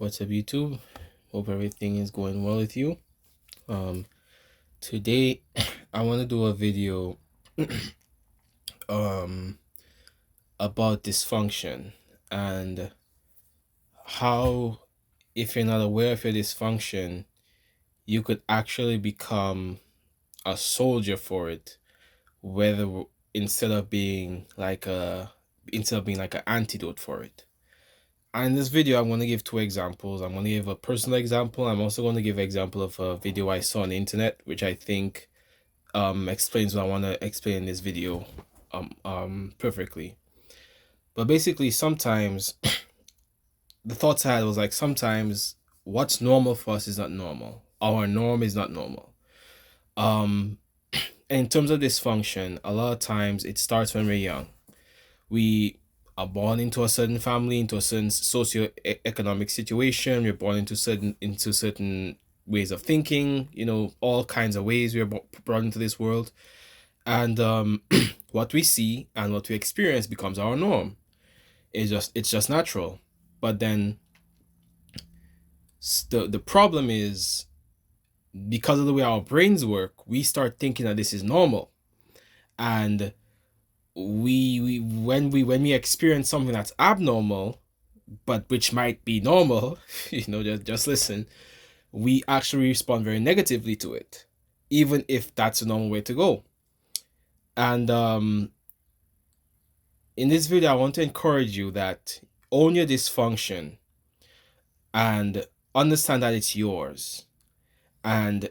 What's up, YouTube? Hope everything is going well with you. Um, Today I want to do a video um about dysfunction and how, if you're not aware of your dysfunction, you could actually become a soldier for it, whether instead of being like a instead of being like an antidote for it. And in this video, I'm going to give two examples. I'm going to give a personal example. I'm also going to give an example of a video I saw on the internet, which I think explains what I want to explain in this video perfectly. But basically, sometimes the thoughts I had was like, sometimes what's normal for us is not normal. Our norm is not normal. And in terms of dysfunction, a lot of times it starts when we're young. We are born into a certain family, into a certain socio-economic situation. We're born into certain ways of thinking, all kinds of ways we're brought into this world. And what we see and what we experience becomes our norm. It's just natural. But then the problem is, because of the way our brains work, we start thinking that this is normal. And when we experience something that's abnormal, but which might be normal, just listen, we actually respond very negatively to it, even if that's a normal way to go. And in this video, I want to encourage you that own your dysfunction and understand that it's yours. And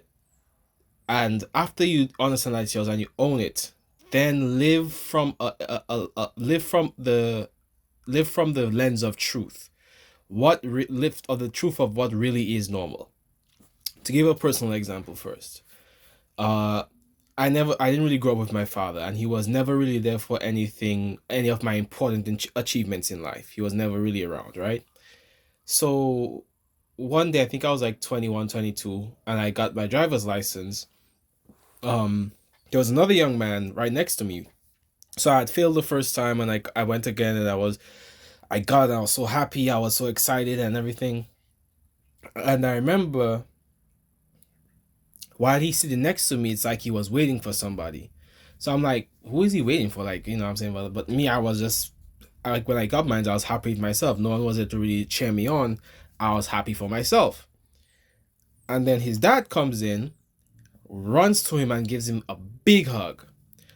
after you understand that it's yours and you own it, then live from the lens of truth. Live of the truth of what really is normal. To give a personal example first, I didn't really grow up with my father, and he was never really there for any of my important achievements in life. He was never really around, right? So one day, I think I was like 21, 22, and I got my driver's license. There was another young man right next to me. So I had failed the first time, and I went again, and I was so happy, I was so excited and everything. And I remember, while he's sitting next to me, it's like he was waiting for somebody. So I'm like, who is he waiting for? Like, what I'm saying? But me, I was just, like, when I got mine, I was happy with myself. No one was there to really cheer me on. I was happy for myself. And then his dad comes in, runs to him and gives him a big hug.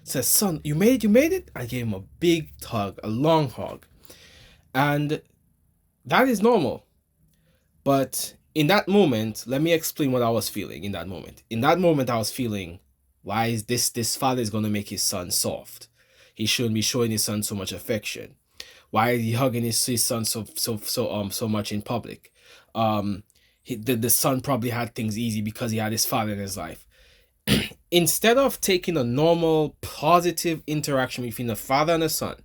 Says, son, you made it? I gave him a big hug, a long hug. And that is normal. But in that moment, let me explain what I was feeling in that moment. In that moment, I was feeling, why is this father is going to make his son soft? He shouldn't be showing his son so much affection. Why is he hugging his son so much in public? The son probably had things easy because he had his father in his life. Instead of taking a normal, positive interaction between a father and a son,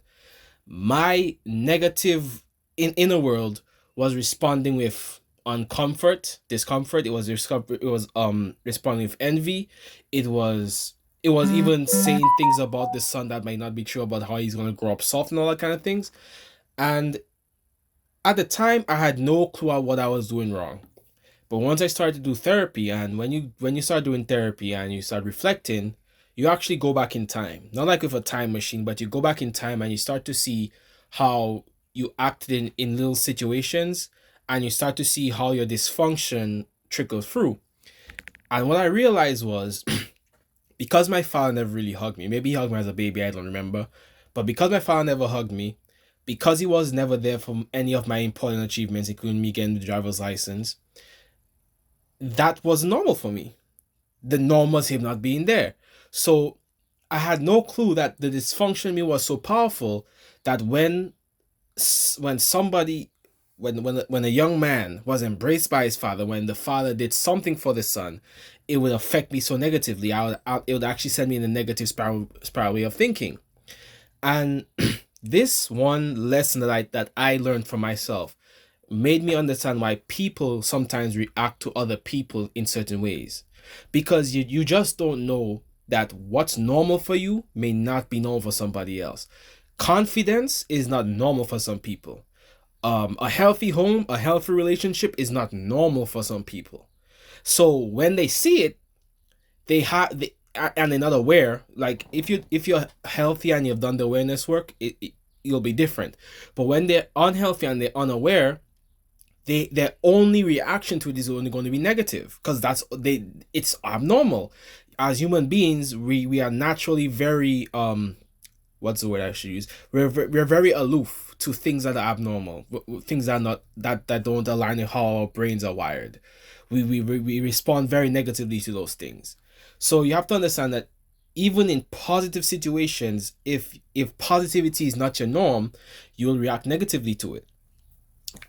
my negative inner world was responding with discomfort. It was responding with envy. It was even saying things about the son that might not be true, about how he's gonna grow up soft and all that kind of things. And at the time, I had no clue what I was doing wrong. But once I started to do therapy, and when you start doing therapy and you start reflecting, you actually go back in time. Not like with a time machine, but you go back in time and you start to see how you acted in little situations, and you start to see how your dysfunction trickles through. And what I realized was, because my father never really hugged me, maybe he hugged me as a baby, I don't remember, but because my father never hugged me, because he was never there for any of my important achievements, including me getting the driver's license, that was normal for me. The norm was him not being there. So I had no clue that the dysfunction in me was so powerful that when a young man was embraced by his father, when the father did something for the son, it would affect me so negatively. It would actually send me in a negative spiral way of thinking. And this one lesson that I learned for myself made me understand why people sometimes react to other people in certain ways. Because you just don't know that what's normal for you may not be normal for somebody else. Confidence is not normal for some people. A healthy home, a healthy relationship is not normal for some people. So when they see it, they have and they're not aware. Like if you're healthy and you've done the awareness work, it'll be different. But when they're unhealthy and they're unaware, their only reaction to it is only going to be negative, because it's abnormal. As human beings, we are naturally very what's the word I should use? We're very aloof to things that are abnormal, things that are not that don't align with how our brains are wired. We respond very negatively to those things. So you have to understand that even in positive situations, if positivity is not your norm, you will react negatively to it.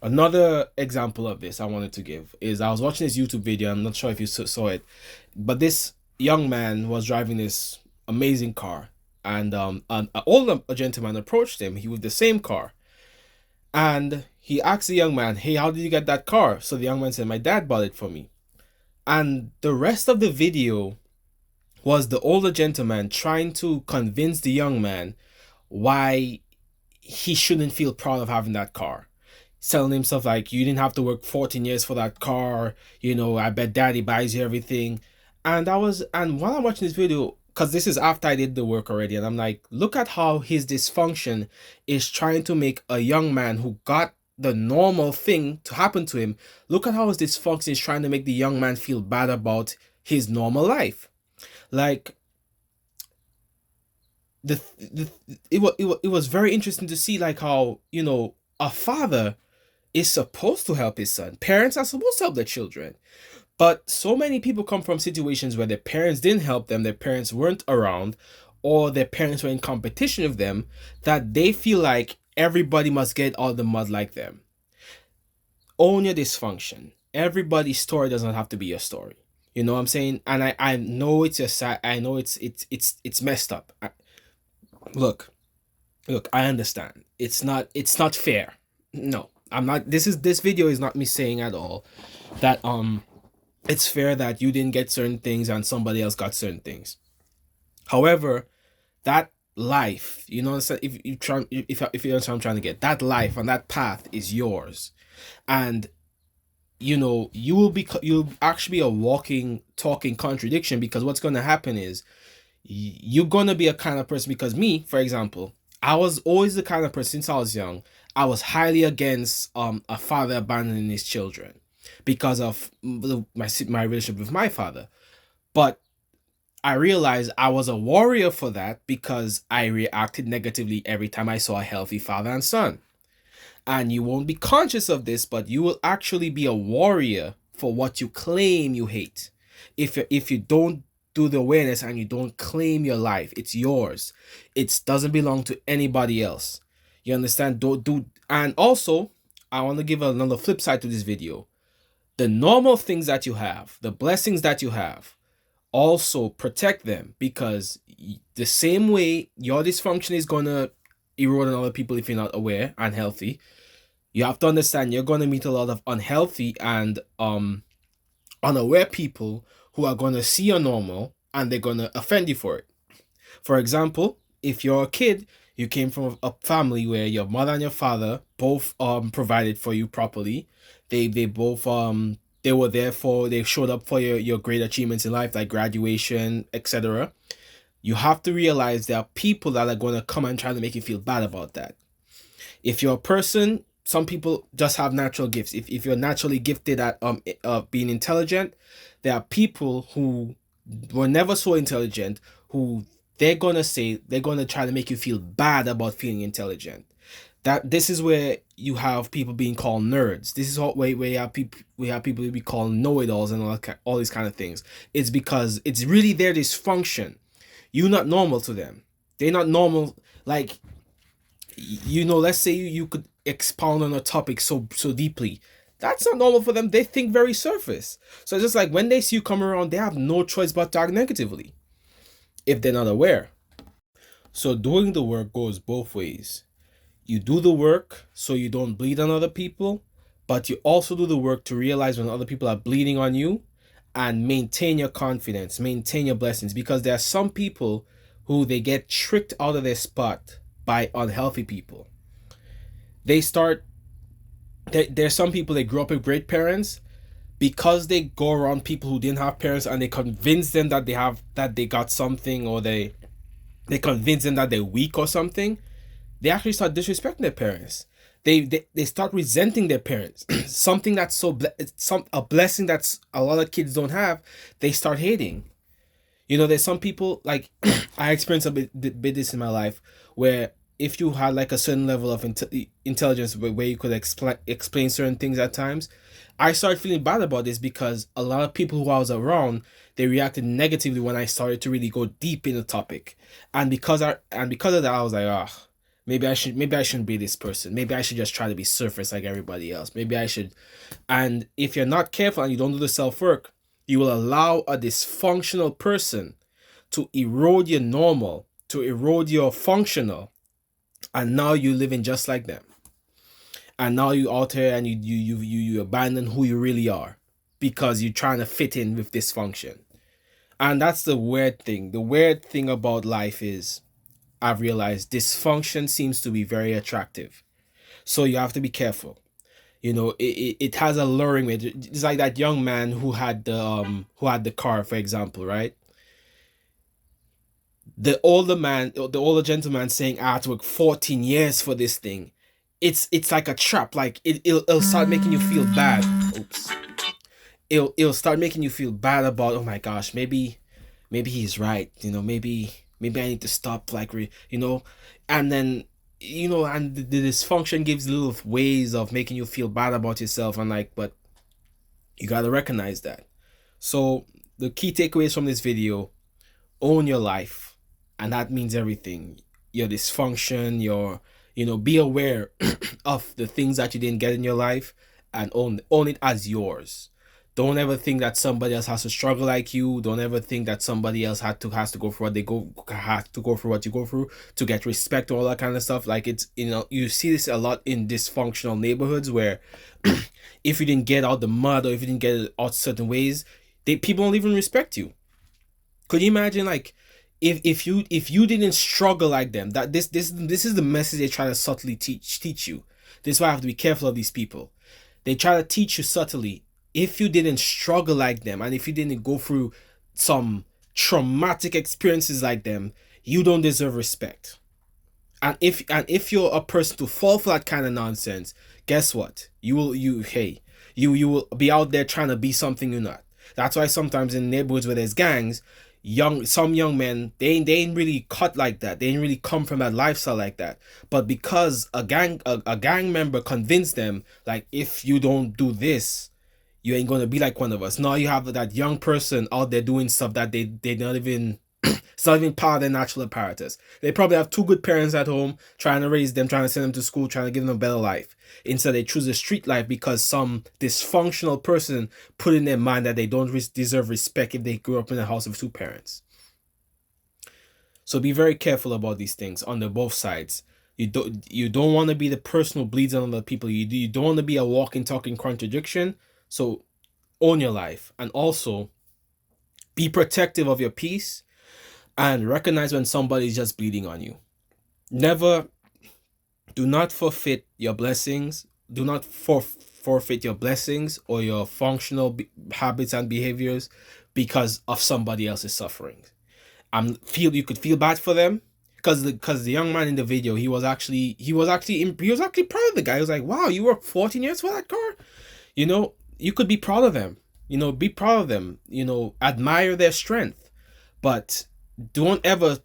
Another example of this I wanted to give is, I was watching this YouTube video. I'm not sure if you saw it, but this young man was driving this amazing car, and an older gentleman approached him. He was the same car, and he asked the young man, "Hey, how did you get that car?" So the young man said, "My dad bought it for me." And the rest of the video was the older gentleman trying to convince the young man why he shouldn't feel proud of having that car, telling himself like, "You didn't have to work 14 years for that car, I bet daddy buys you everything." And while I'm watching this video, because this is after I did the work already, and I'm like, look at how his dysfunction is trying to make a young man who got the normal thing to happen to him, look at how his dysfunction is trying to make the young man feel bad about his normal life. Like, it was very interesting to see, like, how a father is supposed to help his son. Parents are supposed to help their children. But so many people come from situations where their parents didn't help them, their parents weren't around, or their parents were in competition with them, that they feel like everybody must get all the mud like them. Own your dysfunction. Everybody's story does not have to be your story. You know what I'm saying? And I know it's I know it's messed up. Look, I understand. It's not fair. No, I'm not. This video is not me saying at all that it's fair that you didn't get certain things and somebody else got certain things. However, that life, if you try, if you know what I'm trying to get, that life and that path is yours, and you'll actually be a walking, talking contradiction, because what's going to happen is you're going to be a kind of person, because me, for example, I was always the kind of person, since I was young, I was highly against a father abandoning his children because of my relationship with my father. But I realized I was a warrior for that, because I reacted negatively every time I saw a healthy father and son. And you won't be conscious of this, but you will actually be a warrior for what you claim you hate. If you don't do the awareness and you don't claim your life, it's yours. It doesn't belong to anybody else. You understand? And also, I want to give another flip side to this video. The normal things that you have, the blessings that you have, also protect them, because the same way your dysfunction is going to erode on other people if you're not aware and healthy, you have to understand you're going to meet a lot of unhealthy and unaware people who are going to see your normal and they're going to offend you for it. For example, if you're a kid, you came from a family where your mother and your father both provided for you properly. They both they showed up for your great achievements in life, like graduation, etc. You have to realize there are people that are going to come and try to make you feel bad about that. If you're a person, some people just have natural gifts. If you're naturally gifted at being intelligent, there are people who were never so intelligent who they're going to try to make you feel bad about feeling intelligent. This is where you have people being called nerds. This is where you have people who be called know-it-alls and all these kind of things. It's because it's really their dysfunction. You're not normal to them. They're not normal. Like, let's say you could expound on a topic so deeply. That's not normal for them. They think very surface. So it's just like when they see you come around, they have no choice but to act negatively if they're not aware. So doing the work goes both ways. You do the work so you don't bleed on other people, but you also do the work to realize when other people are bleeding on you and maintain your confidence, maintain your blessings, because there are some people who they get tricked out of their spot by unhealthy people. They start there's some people that grew up with great parents, because they go around people who didn't have parents and they convince them that they got something, or they convince them that they're weak or something. They actually start disrespecting their parents. They start resenting their parents. Something that's a blessing that's a lot of kids don't have, they start hating. There's some people, like, I experienced a bit this in my life, where if you had like a certain level of intelligence where you could explain certain things at times, I started feeling bad about this because a lot of people who I was around, they reacted negatively when I started to really go deep in the topic. And because of that, I was like, maybe I shouldn't be this person. Maybe I should just try to be surface like everybody else. Maybe I should. And if you're not careful and you don't do the self-work, you will allow a dysfunctional person to erode your normal, to erode your functional, and now you're living just like them. And now you alter and you abandon who you really are because you're trying to fit in with dysfunction. And that's the weird thing. The weird thing about life is, I've realized dysfunction seems to be very attractive. So you have to be careful. It has a luring way. It's like that young man who had the car, for example, right? The older gentleman saying, I had to work 14 years for this thing. It's like a trap. Like it'll start making you feel bad. Oops. It'll start making you feel bad about, oh my gosh, maybe he's right. Maybe I need to stop, and then, and the dysfunction gives little ways of making you feel bad about yourself, and but you got to recognize that. So the key takeaways from this video: own your life, and that means everything. Your dysfunction, be aware of the things that you didn't get in your life, and own it as yours. Don't ever think that somebody else has to struggle like you. Don't ever think that somebody else has to go through what you go through to get respect or all that kind of stuff. Like, it's, you see this a lot in dysfunctional neighborhoods where if you didn't get out the mud, or if you didn't get it out certain ways, people don't even respect you. Could you imagine, like, if you didn't struggle like them? That this is the message they try to subtly teach you. This is why I have to be careful of these people. They try to teach you subtly. If you didn't struggle like them, and if you didn't go through some traumatic experiences like them, you don't deserve respect. And if you're a person to fall for that kind of nonsense, guess what? You will be out there trying to be something you're not. That's why sometimes in neighborhoods where there's gangs, some young men, they ain't really cut like that. They ain't really come from that lifestyle like that. But because a gang member convinced them, like, if you don't do this, you ain't gonna be like one of us. Now you have that young person out there doing stuff that they not even it's not even part of their natural apparatus. They probably have two good parents at home trying to raise them, trying to send them to school, trying to give them a better life. Instead, they choose a street life because some dysfunctional person put in their mind that they don't deserve respect if they grew up in a house of two parents. So be very careful about these things on both sides. You don't want to be the person who bleeds on other people. You don't want to be a walking, talking contradiction. So own your life, and also be protective of your peace, and recognize when somebody's just bleeding on you. Do not forfeit your blessings. Do not forfeit your blessings or your functional habits and behaviors because of somebody else's suffering. You could feel bad for them, because the young man in the video, he was actually proud of the guy. He was like, wow, you worked 14 years for that car. You could be proud of them, be proud of them, admire their strength, but don't ever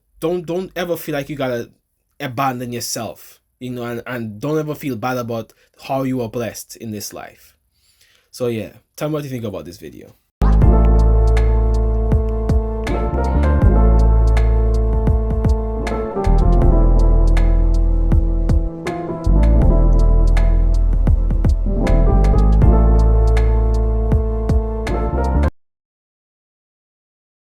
feel like you gotta abandon yourself, and don't ever feel bad about how you are blessed in this life. So yeah, tell me what you think about this video.